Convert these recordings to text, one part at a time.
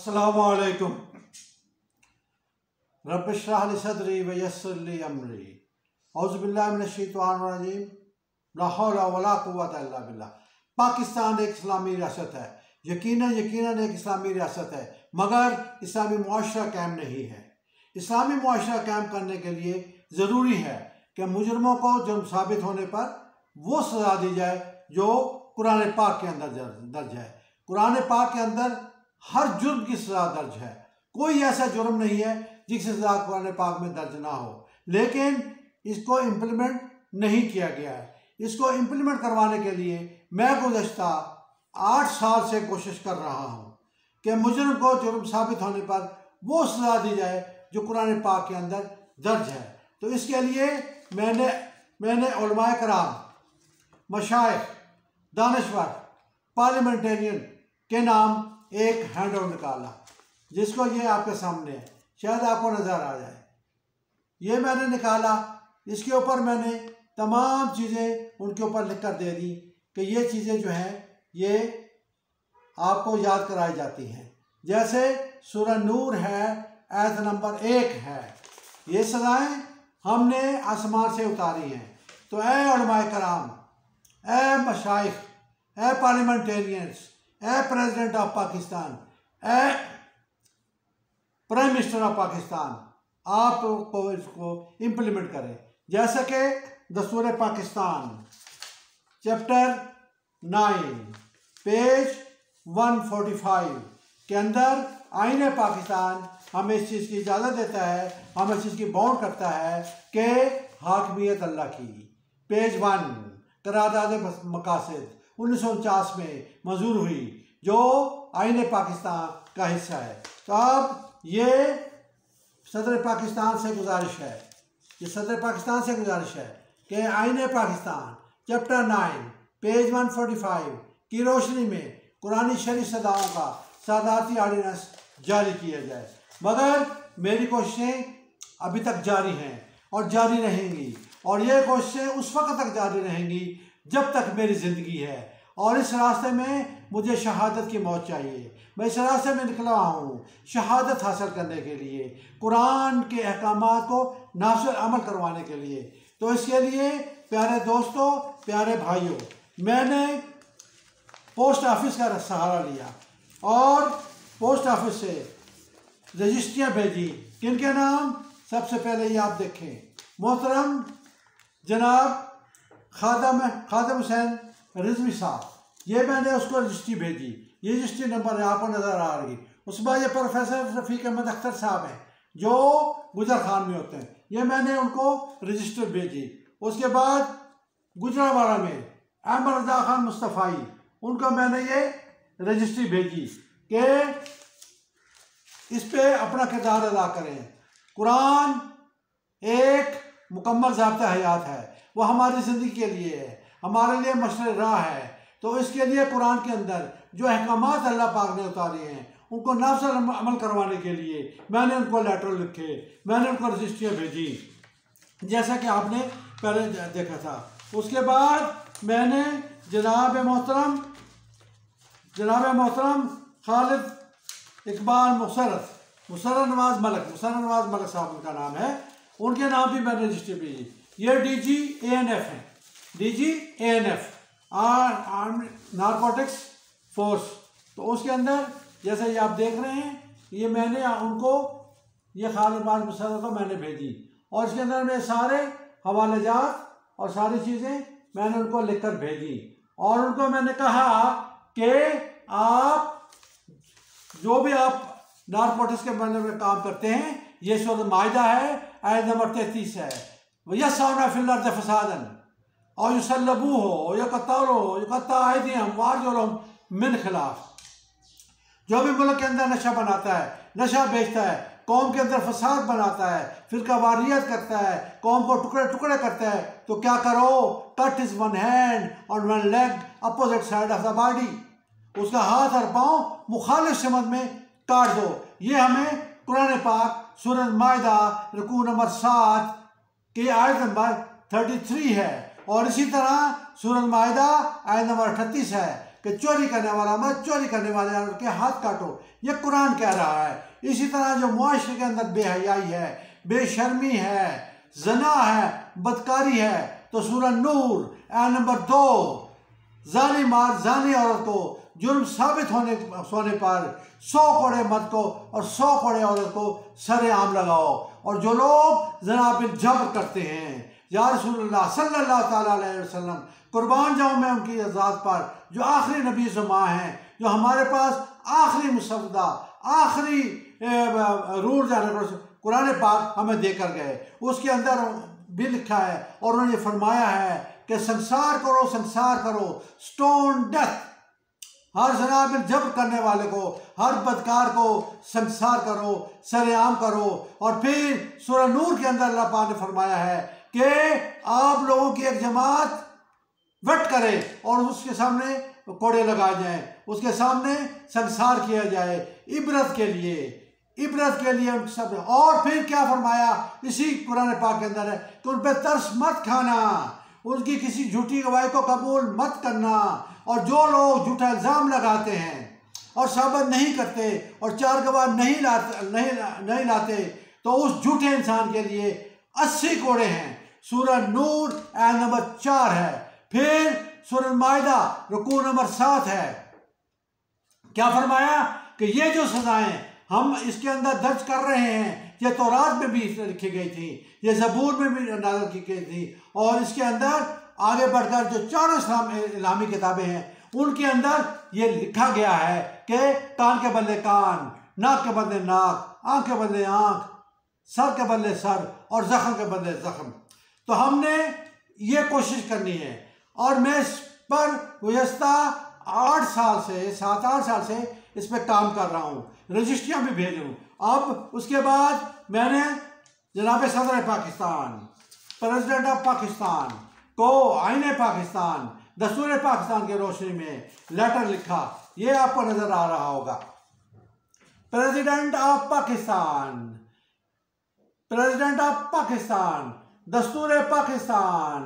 अस्सलामुअलैकुम। रब्बिश्रह ली सदरी व यस्सिर ली अमरी। औज़ु बिल्लाहि मिनश्शैतानिर्रजीम। ला हौला वला कुव्वता इल्ला बिल्लाह। पाकिस्तान एक इस्लामी रियासत है, यकीनन एक इस्लामी रियासत है, मगर इस्लामी मुआशरा कायम नहीं है। इस्लामी मुआशरा कायम करने के लिए ज़रूरी है कि मुजरमों को जुर्म साबित होने पर वो सज़ा दी जाए जो कुरान पाक के अंदर दर्ज है। कुरान पाक के अंदर हर जुर्म की सज़ा दर्ज है। कोई ऐसा जुर्म नहीं है जिसकी सज़ा कुरान पाक में दर्ज ना हो, लेकिन इसको इम्प्लीमेंट नहीं किया गया है। इसको इम्प्लीमेंट करवाने के लिए मैं गुज़श्ता 8 साल से कोशिश कर रहा हूँ कि मुजरम को जुर्म साबित होने पर वो सज़ा दी जाए जो कुरान पाक के अंदर दर्ज है। तो इसके लिए मैंने उलमाए कराम, मशाइख, दानश्वर, पार्लियामेंटेरियन के नाम एक हैंडआउट निकाला, जिसको ये आपके सामने है, शायद आपको नज़र आ जाए। ये मैंने निकाला, इसके ऊपर मैंने तमाम चीज़ें उनके ऊपर लिख कर दे दी कि ये चीज़ें जो हैं ये आपको याद कराई जाती हैं। जैसे सूरह नूर है, आयत नंबर 1 है, ये सज़ाएँ हमने आसमान से उतारी हैं। तो ऐ उलमाए कराम, ऐ मशाइख, ऐ पार्लियामेंटेरियंस, ऐ प्रेसिडेंट ऑफ पाकिस्तान, ऐ प्राइम मिनिस्टर ऑफ पाकिस्तान, आपको इसको इम्प्लीमेंट करें। जैसे कि दस्तूर पाकिस्तान चैप्टर 9 पेज 145 के अंदर आईन पाकिस्तान हमें इस चीज़ की इजाज़त देता है, हमें इस चीज़ की बाउंड करता है कि हाकमियत अल्लाह की। पेज 1 करारदाद मकासद 1949 में मंजूर हुई, जो आईन पाकिस्तान का हिस्सा है। तो अब ये सदर पाकिस्तान से गुजारिश है, कि आईन पाकिस्तान चैप्टर 9 पेज 145 की रोशनी में कुरानी शरीफ सदाओं का सादाती ऑर्डिनेंस जारी किया जाए। मगर मेरी कोशिशें अभी तक जारी हैं और जारी रहेंगी, और ये कोशिशें उस वक्त तक जारी रहेंगी जब तक मेरी ज़िंदगी है। और इस रास्ते में मुझे शहादत की मौत चाहिए। मैं इस रास्ते में निकला हूँ शहादत हासिल करने के लिए, कुरान के अहकामात को नाफिज़ अमल करवाने के लिए। तो इसके लिए प्यारे दोस्तों, प्यारे भाइयों, मैंने पोस्ट ऑफिस का सहारा लिया और पोस्ट ऑफिस से रजिस्ट्रियाँ भेजी। किनके नाम? सबसे पहले ये आप देखें, मोहतरम जनाब खादम हुसैन रिजवी साहब, ये मैंने उसको रजिस्ट्री भेजी। ये रजिस्ट्री नंबर आपको नज़र आ रही। उसके बाद ये प्रोफेसर रफ़ीक अहमद अख्तर साहब हैं जो गुजर खान में होते हैं, ये मैंने उनको रजिस्टर भेजी। उसके बाद गुजरावाला में अहमद रज़ा खान मुस्तफ़ाई, उनको मैंने ये रजिस्ट्री भेजी कि इस पे अपना किरदार अदा करें। कुरान एक मुकम्मल ज़ाब्ता हयात है, वो हमारी ज़िंदगी के लिए है, हमारे लिए मशर राह है। तो इसके लिए कुरान के अंदर जो अहकामात अल्लाह पाक ने उतारे हैं उनको नाफिज़ अमल करवाने के लिए मैंने उनको लेटर लिखे, मैंने उनको रजिस्ट्रियाँ भेजी, जैसा कि आपने पहले देखा था। उसके बाद मैंने जनाब मोहतरम खालिद इकबाल मुसर्रत नवाज मलिक साहब उनका नाम है, उनके नाम भी मैंने रजिस्ट्री भेजी। ये DG ANF है, DG ANF नारकोटिक्स फोर्स। तो उसके अंदर जैसे ये आप देख रहे हैं, ये मैंने उनको ये खालिद मुसर्रत को मैंने भेजी, और इसके अंदर मैं सारे हवालेजात और सारी चीज़ें मैंने उनको लिख कर भेजी। और उनको मैंने कहा कि आप जो भी आप नारकोटिक्स के बारे में काम करते हैं, ये सूरह माइदा है, आयत नंबर 33 है, यस्अूना फिल अर्ज़ि फ़सादन और युसल्लबू हो मिन खिलाफ। जो भी मुल्क के अंदर नशा बनाता है, नशा बेचता है, कौम के अंदर फसाद बनाता है, फिरका वारियत करता है, कौम को टुकड़े टुकड़े करता है, तो क्या करो? कट इज वन हैंड और one leg opposite side of the body, उसका हाथ और पाँव मुखालिफ समत में काट दो। ये हमें कुरान पाक सूरह माइदा रुकू नंबर 7 की आयत नंबर 33 है, और इसी तरह सूरह माइदा आयत नंबर 38 है कि चोरी करने वाला मत, चोरी करने वाले के हाथ काटो, ये कुरान कह रहा है। इसी तरह जो मुआशरे के अंदर बेहयाई है, बेशर्मी है, जना है, बदकारी है, तो सूरह नूर आयत नंबर 2, जानी मार जानी औरत को जुर्म साबित होने पर 100 कोड़े मर्द को और 100 कोड़े औरत को सरेआम लगाओ। और जो लोग जना बिल जबर करते हैं, या रसूलुल्लाह सल्लल्लाहु ताला अलैहि वसल्लम, कुर्बान जाऊँ मैं उनकी ज़ात पर जो आखिरी नबी ज़ुमा हैं, जो हमारे पास आखिरी मुसवदा, आखिरी रूल्स एंड कुरान पाक हमें देकर गए। उसके अंदर भी लिखा है और उन्होंने फरमाया है कि संसार करो, संसार करो, स्टोन डेथ, हर जनाब जबर करने वाले को, हर बदकार को संसार करो, सरेआम करो। और फिर सूरह नूर के अंदर अल्लाह पाक ने फरमाया है कि आप लोगों की एक जमात वट करे और उसके सामने कोड़े लगाए जाएं, उसके सामने संसार किया जाए, इबरत के लिए सब। और फिर क्या फरमाया इसी कुरान पाक के अंदर है कि उन पर तरस मत खाना, उनकी किसी झूठी गवाही को कबूल मत करना। और जो लोग झूठा इल्ज़ाम लगाते हैं और साबित नहीं करते और 4 गवाह नहीं लाते तो उस झूठे इंसान के लिए 80 कोड़े हैं। सूरह नूर आयत नंबर 4 है। फिर सूरह माइदा रुकू नंबर 7 है। क्या फरमाया कि ये जो सजाएं हम इसके अंदर दर्ज कर रहे हैं, ये तौरात में भी लिखी गई थी, ये ज़बूर में भी नाज़िल की गई थी, और इसके अंदर आगे बढ़कर जो 4 इस्लामी किताबें हैं उनके अंदर ये लिखा गया है कि कान के बदले कान, नाक के बदले नाक, आँख के बदले आँख, सर के बदले सर और ज़ख्म के बदले ज़ख्म। तो हमने ये कोशिश करनी है और मैं इस पर गुज़श्ता 7-8 साल से इस पर काम कर रहा हूँ, रजिस्ट्रियाँ भी भेज रहा हूँ। अब उसके बाद मैंने जनाब सदर पाकिस्तान, प्रेसिडेंट ऑफ पाकिस्तान को आईने पाकिस्तान, दस्तूर पाकिस्तान के रोशनी में लेटर लिखा, ये आपको नजर आ रहा होगा। President of Pakistan, president of Pakistan, दस्तूर पाकिस्तान,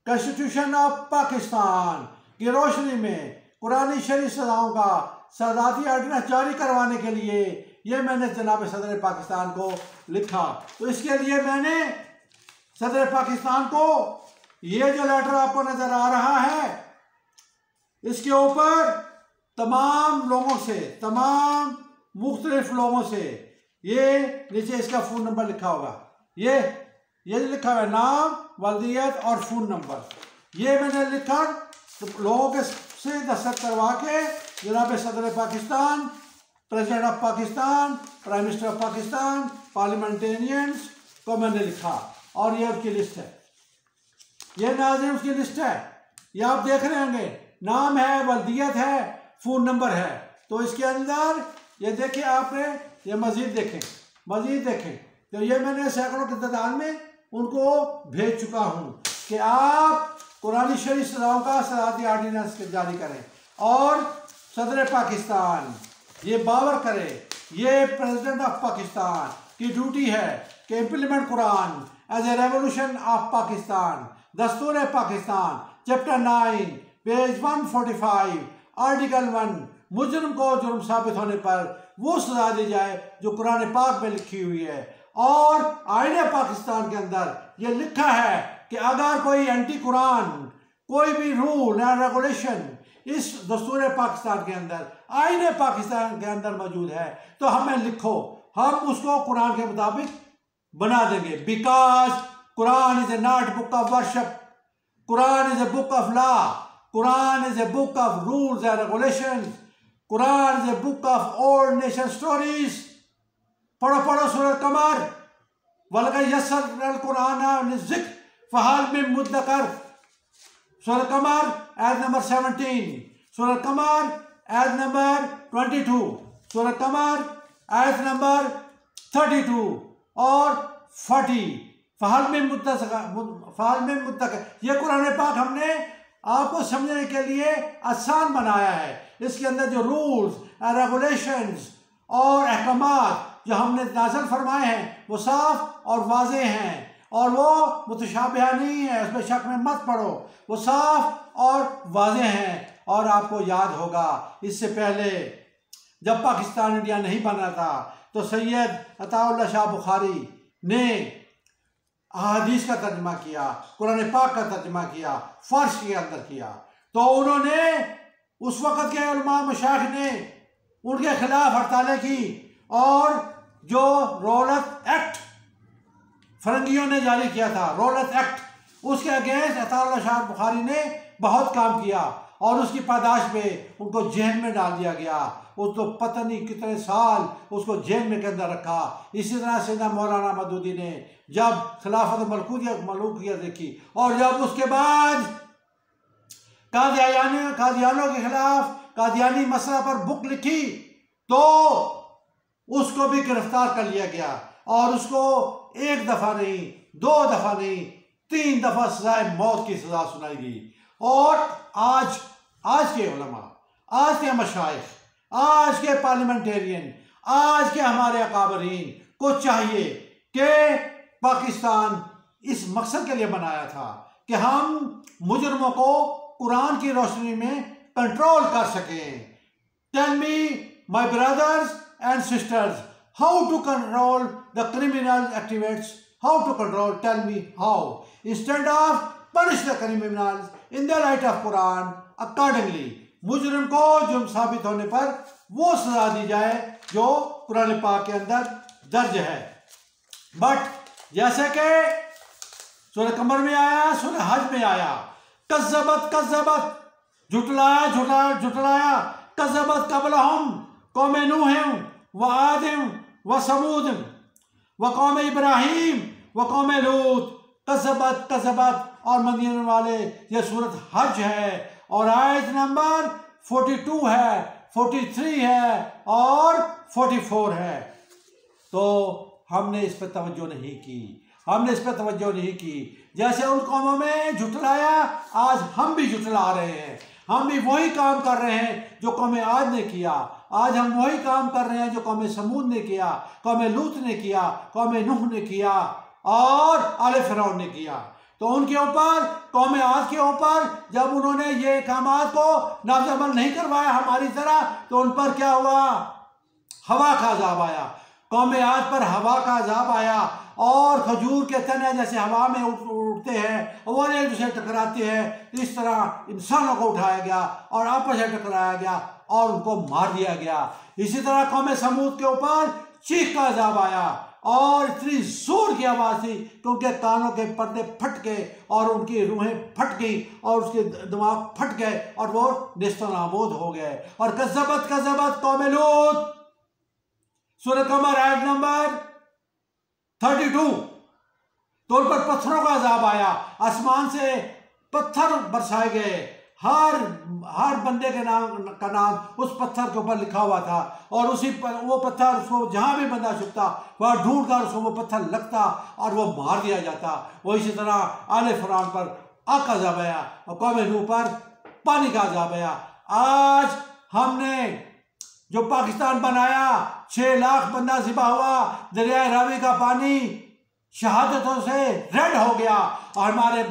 कॉन्स्टिट्यूशन ऑफ पाकिस्तान की रोशनी में कुरानी शरीफ सजाओं का सदाती ऑर्डिनेंस जारी करवाने के लिए ये मैंने जनाब सदर पाकिस्तान को लिखा। तो इसके लिए मैंने सदर पाकिस्तान को ये जो लेटर आपको नजर आ रहा है, इसके ऊपर तमाम लोगों से, तमाम मुख्तलिफ लोगों से, ये नीचे इसका फ़ोन नंबर लिखा होगा, ये लिखा हुआ है नाम, वल्दियत और फ़ोन नंबर, ये मैंने लिखा तो लोगों के से दस्तखत करवा के जनाब सदर Pakistan, president of Pakistan, prime minister of Pakistan, parliamentarians को मैंने लिखा। और ये उसकी लिस्ट है, ये नाज़रीन उसकी लिस्ट है, ये आप देख रहे होंगे, नाम है, वल्दियत है, फ़ोन नंबर है। तो इसके अंदर ये देखिए, आपने ये मज़ीद देखें तो ये मैंने सैकड़ों की तादाद में उनको भेज चुका हूँ कि आप कुरानी शरीफ सजाओं का सदाती ऑर्डिनेंस जारी करें और सदर पाकिस्तान ये बावर करे, ये प्रेसिडेंट ऑफ पाकिस्तान की ड्यूटी है कि implement Quran as a revolution of Pakistan. दस्तूर पाकिस्तान चैप्टर 9 पेज 145 आर्टिकल 1, मुजरिम को जुर्म साबित होने पर वो सजा दी जाए जो कुरान पाक में लिखी हुई है। और आईने पाकिस्तान के अंदर ये लिखा है कि अगर कोई एंटी कुरान कोई भी रूल या रेगुलेशन इस दस्तूर पाकिस्तान के अंदर, आईने पाकिस्तान के अंदर मौजूद है तो हमें लिखो, हम उसको कुरान के मुताबिक बना देंगे। Because Quran is a not book of worship, Quran is a book of law, Quran is a book of rules and regulations, Quran is a book of old nation stories. पढ़ो सूरह कमर, वलक़द यस्सरनल कुरान लिज़िक्र फ़हल मिन मुद्दकर, सूरह कमर आयत नंबर 17, सूरह कमर आयत नंबर 22, सूरह कमर आयत नंबर 32 और 40। फ़हल मिन मुद्दकर, यह कुरान पाक हमने आपको समझने के लिए आसान बनाया है। इसके अंदर जो रूल्स रेगुलेशंस और अहकामात जो हमने नाज़िल फरमाए हैं वो साफ और वाज़ेह हैं और वो मुतशाबिहा नहीं है, उसमें शक में मत पड़ो, वो साफ और वाज़ेह हैं। और आपको याद होगा इससे पहले जब पाकिस्तान इंडिया नहीं बना था तो सैयद अताउल्लाह शाह बुखारी ने अहादीस का तर्जमा किया, कुरान पाक का तर्जमा किया, फारसी के अंदर किया। तो उन्होंने उस वक़्त के उलमा मशाइख ने उनके खिलाफ हड़तालें की और जो रौलत एक्ट फरंगियों ने जारी किया था, रौलत एक्ट, उसके अगेंस्ट अताउल्लाह शाह बुखारी ने बहुत काम किया और उसकी पादाश में उनको जेल में डाल दिया गया। उसको पता नहीं कितने साल उसको जेल में के अंदर रखा। इसी तरह से मौलाना मदूदी ने जब खिलाफत मलूकियत देखी और जब उसके बाद कादियानियों के खिलाफ कादियानी मसला पर बुक लिखी तो उसको भी गिरफ्तार कर लिया गया और उसको एक दफ़ा नहीं, दो दफ़ा नहीं, 3 दफ़ा सजाए मौत की सजा सुनाई गई। और आज के उलमा, आज के मशाइख, आज के पार्लियामेंटेरियन, आज के हमारे अकाबरीन को चाहिए कि पाकिस्तान इस मकसद के लिए बनाया था कि हम मुजरमों को कुरान की रोशनी में कंट्रोल कर सकें। Tell me my brothers and sisters, how to control the criminal activities, how to control, tell me how, instead of punish the criminals in the light of Quran accordingly. मुजरिम को जुर्म साबित होने पर वो सजा दी जाए जो कुरान पाक के अंदर दर्ज है। बट जैसे कि सूरह कमर में आया, सूरह हज में आया, कज़्ज़बत झुटलाया कज़्ज़बत क़ब्लहुम कौम नूह व आद व समूद व कौम इब्राहीम व कौम लूत, कज़्ज़बत और मदीने वाले। ये सूरत हज है और आयत नंबर 42 है, 43 है और 44 है। तो हमने इस पर तवज्जो नहीं की, हमने इस पर तवज्जो नहीं की। जैसे उन कौमों में झुटलाया, आज हम भी झुटला रहे हैं। हम भी वही काम कर रहे हैं जो कौम आद ने किया। आज हम वही काम कर रहे हैं जो कौम समूद ने किया, कौम लूत ने किया, कौम नूह ने किया और आले फिरौन ने किया। तो उनके ऊपर, कौम आद के ऊपर जब उन्होंने ये कामात को नाफ़िज़ अमल नहीं करवाया हमारी तरह, तो उन पर क्या हुआ? हवा का अज़ाब आया। कौम आद पर हवा का अज़ाब आया और खजूर के तने जैसे हवा में उड़ते हैं और एक दूसरे टकराते हैं, इस तरह इंसानों को उठाया गया और आपस में टकराया गया और उनको मार दिया गया। इसी तरह कौम समूद के ऊपर चीख का अज़ाब आया और इतनी जोर की आवाज़ थी कि उनके कानों के पर्दे फट गए और उनकी रूहें फट गई और उसके दिमाग फट गए और वो नेस्तनाबूद हो गए। और कज़्ज़बत कौम लूत, सूरह कमर आयत नंबर 32, तो उन पर पत्थरों का अज़ाब आया। आसमान से पत्थर बरसाए गए, हर बंदे के नाम का नाम उस पत्थर के ऊपर लिखा हुआ था और उसी पर वो पत्थर, उसको जहाँ भी बंदा छुपता वहाँ ढूंढ कर उसको वो पत्थर लगता और वो मार दिया जाता। वो इसी तरह आले फिरौन पर आग का अज़ाब आया और कौम नूह पर पानी का अज़ाब आया। आज हमने जो पाकिस्तान बनाया, 6 लाख बंदा ज़िबा हुआ, दरियाए रावी का पानी शहादतों से रेड हो गया। और हमारे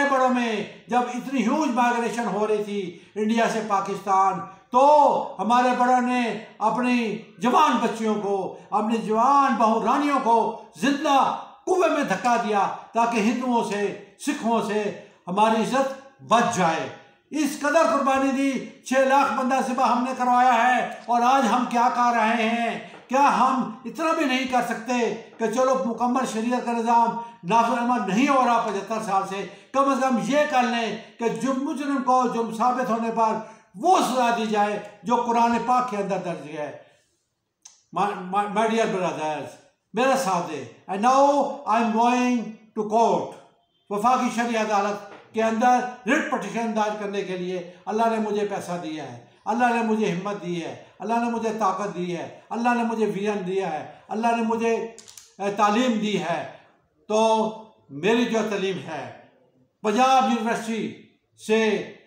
बड़ों में जब इतनी ह्यूज माइग्रेशन हो रही थी इंडिया से पाकिस्तान, तो हमारे बड़ों ने अपनी जवान बच्चियों को, अपनी जवान बहू रानियों को जिंदा कुएं में धक्का दिया ताकि हिंदुओं से, सिखों से हमारी इज्जत बच जाए। इस कदर कुर्बानी दी, 6 लाख बंदा ज़िबा हमने करवाया है। और आज हम क्या कर रहे हैं? क्या हम इतना भी नहीं कर सकते कि चलो मुकम्मल शरीयत का निज़ाम नाफ़िज़ अमल नहीं हो रहा 75 साल से, कम से कम ये कर लें कि मुजरिम को जुर्म साबित होने पर वो सजा दी जाए जो कुरान पाक के अंदर दर्ज है। माय डियर ब्रदर्स, मेरा साथ दे। And now I am going to court. वफाकी शरई अदालत के अंदर रिट पटिशन दायर करने के लिए अल्लाह ने मुझे पैसा दिया है, अल्लाह ने मुझे हिम्मत दी है, अल्लाह ने मुझे ताकत दी है, अल्लाह ने मुझे विजन दिया है, अल्लाह ने मुझे तालीम दी है। तो मेरी जो तालीम है, पंजाब यूनिवर्सिटी से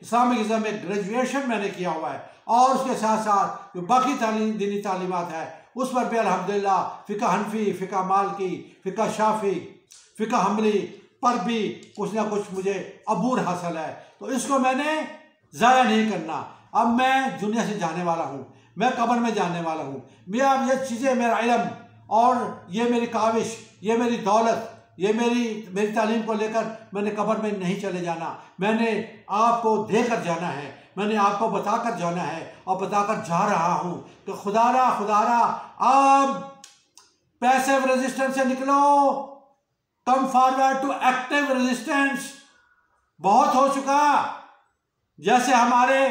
इस्लामिक में ग्रेजुएशन मैंने किया हुआ है और उसके साथ साथ जो बाकी दीनी तालीमात है उस पर भी अल्हम्दुलिल्लाह फ़िक़्ह हनफी, फ़िक़्ह मालिकी, फ़िक़्ह शाफ़ी, फ़िक़्ह हम्बली पर भी कुछ ना कुछ मुझे अबूर हासिल है। तो इसको मैंने ज़ाया नहीं करना। अब मैं दुनिया से जाने वाला हूँ, मैं कब्र में जाने वाला हूँ। मैं अब ये चीज़ें, मेरा इल्म और ये मेरी काविश, ये मेरी दौलत, ये मेरी तालीम को लेकर मैंने कब्र में नहीं चले जाना। मैंने आपको देकर जाना है, मैंने आपको बताकर जाना है और बताकर जा रहा हूँ कि खुदारा अब पैसिव रेजिस्टेंस से निकलो, come forward to active resistance. बहुत हो चुका। जैसे हमारे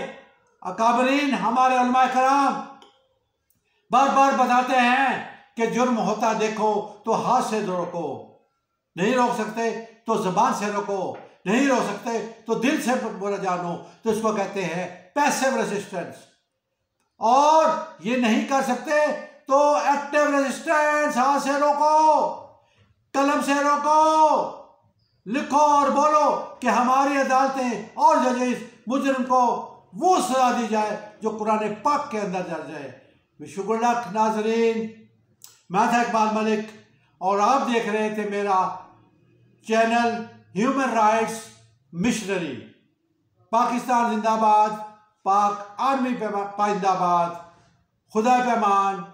अकाबरीन, हमारे उलमाए कराम बार बार बताते हैं कि जुर्म होता देखो तो हाथ से रोको, नहीं रोक सकते तो जबान से रोको, नहीं रोक सकते तो दिल से बोला जानो, तो इसको कहते हैं पैसिव रेजिस्टेंस। और ये नहीं कर सकते तो एक्टिव रेजिस्टेंस, हाथ से रोको, कलम से रोको, लिखो और बोलो कि हमारी अदालतें और जजेस मुजरिम को वो सजा दी जाए जो कुरान पाक के अंदर दर्ज है। शुक्र नाजरीन, मैं था इकबाल मलिक और आप देख रहे थे मेरा channel human rights missionary. Pakistan जिंदाबाद, पाक आर्मी जिंदाबाद, खुदा पैमान,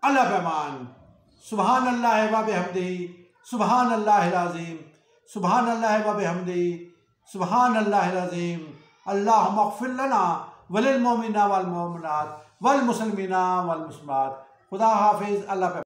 अल्लाह पैमान। सुबहान अल्लाह व बिहम्दिही, सुबहान अल्लाहिल अज़ीम, सुबहान अल्लाह व बिहम्दिही, सुबहान अल्लाहिल अज़ीम। अल्लाहुम्मा अग़फ़िर लना वलिल मोमिनीना वल मोमिनात वल मुस्लिमीना वल मुस्लिमात। खुदा हाफिज़। अल्लाह।